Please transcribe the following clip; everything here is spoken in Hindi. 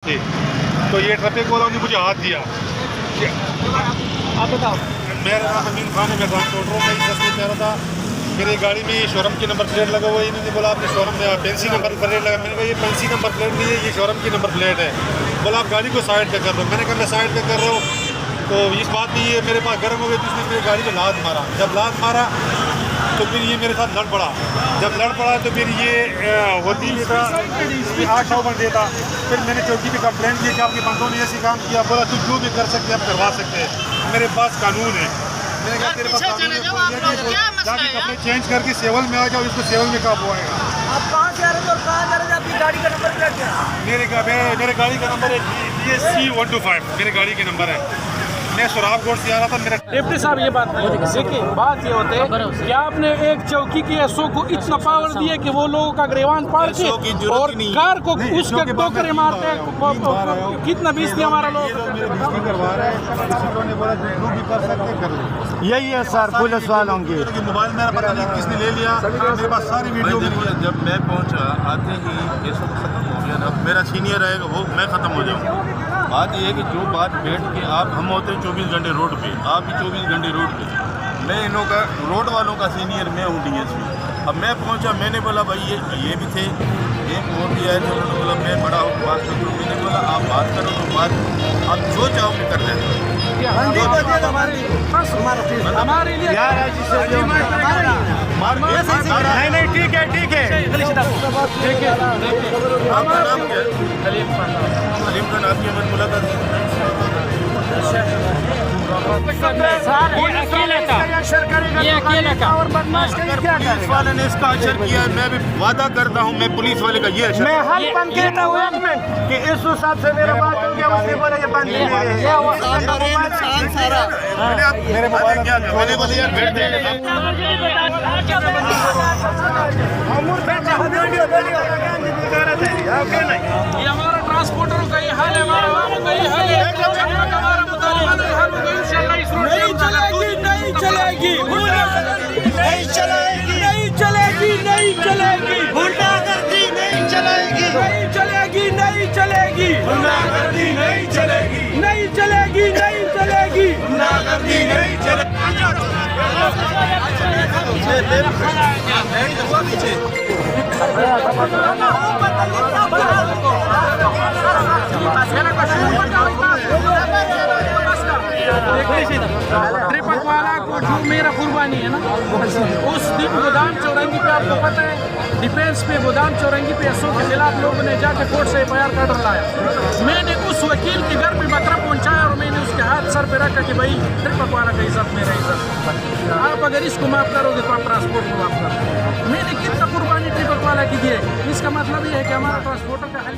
थे, तो ये ट्रैफिक वालों ने मुझे हाथ दिया। आप बताओ। मेरा नाम अमीन खान है, मैं धाम छोड़ रहा हूँ। मैं इस दस में कह रहा था मेरी गाड़ी में शोरूम की नंबर प्लेट लगा हुआ है। इन्होंने बोला आपने शोरूम में पेंसी नंबर प्लेट लगा। मैंने कहा ये पेंसी नंबर प्लेट नहीं है, ये शोरूम की नंबर प्लेट है। बोला आप गाड़ी को साइड पे कर रहे हो। मैंने कहा मैं साइड पे कर रहा हूँ, तो इस बात में ये मेरे पास गर्म हो गई, तो उसने मेरी गाड़ी को लात मारा। जब लात मारा तो फिर ये मेरे साथ लड़ पड़ा। जब लड़ पड़ा तो फिर ये होती भी था 800 बन देता। फिर मैंने चौकी पे कंप्लेंट की कि आपके बंदों ने ऐसे काम किया। बोला तू जो भी कर सकते हैं आप करवा सकते हैं, मेरे पास कानून है। मैंने कहा तेरे पास कानून है, जाके कपड़े चेंज करके सेवल में आ जाओ, इसको सेवल में काबू आएगा। आप कहाँ से आ रहे थे और कहाँ जा रहे थे? आपकी गाड़ी का नंबर प्लेट क्या है? मेरे गाड़ी का नंबर है DSC 125, मेरे गाड़ी के नंबर है। मैं सुराबगढ़ से आ रहा था। मेरा डिप्टी साहब ये बात देखिए, बात ये होते है कि आपने एक चौकी के एसओ को इतना पावर दिया कि वो लोगों का ग्रेवान पाड़ के और कार को उसके टोकरे मारते हैं। कितना बेइज्जती हमारा लोग करवा रहा है। यही है सर पुलिस वालों की। मोबाइल मेरा पता नहीं किसने ले लिया, मेरे पास सारी वीडियो। जब मैं पहुंचा आते ही ये सब खत्म हो गया ना। मेरा सीनियर रहेगा वो मैं ख़त्म हो जाऊँगा। बात ये है कि जो बात बैठ के आप हम होते हैं 24 घंटे रोड पे, आप भी 24 घंटे रोड पे। मैं इन्हों का रोड वालों का सीनियर मैं हूँ DSP। अब मैं पहुंचा, मैंने बोला भाई ये भी थे, एक और भी आए थे। उन्होंने बोला मैं बड़ा हूँ बात कर दूँ। मैंने बोला आप बात करो तो बात आप जो चाहोगे कर दें। हमारे लिए नहीं ठीक है आपका नाम क्या है? सलीम खान। आपकी हमारी मुलाकात ये अकेला था और बदमाश पुलिस वाले ने इसका असर किया है। मैं भी वादा करता हूँ मैं पुलिस वाले का ये असर मैं हर बंद कहता हूँ कि इस हिसाब से मेरा बात हो गया। उसने बोला ये बंद नहीं है। मेरे मोबाइल क्या था? मैंने बोला यार बैठ ये हमारा ट्रांसपोर्टर का ही हाल है, हमारा वालों का ही हाल है। हमारा मुतालिबान का हाल होगा। इंशाल्लाह इस रोड नहीं चलेगी, नहीं चलेगी, नहीं चलेगी, नहीं चलेगी, नहीं चलेगी, गुंडागर्दी नहीं चलेगी, नहीं चलेगी, नहीं चलेगी, गुंडागर्दी नहीं चलेगी, नहीं चलेगी, नहीं चलेगी, गुंडागर्दी नहीं चलेगी। ट्रिपक वाला को जो मेरा कुर्बानी है ना, उस दिन गोदाम चौरंगी पे आपको पता है डिफेंस पे गोदाम चौरंगी पे एसओ के खिलाफ लोगों ने जाके कोर्ट से FIR का ऑर्डर लाया। मैंने उस वकील के घर पे बकरा पहुंचाया और मैंने उसके हाथ सर पे रखा कि भाई ट्रिपक वाला का इज्जत मेरा इज्जत, आप अगर इसको माफ करोगे तो आप ट्रांसपोर्ट को माफ करो। मैंने कितना कुर्बानी ट्रिपक वाला की दी है। इसका मतलब ये है कि हमारा ट्रांसपोर्टर का हल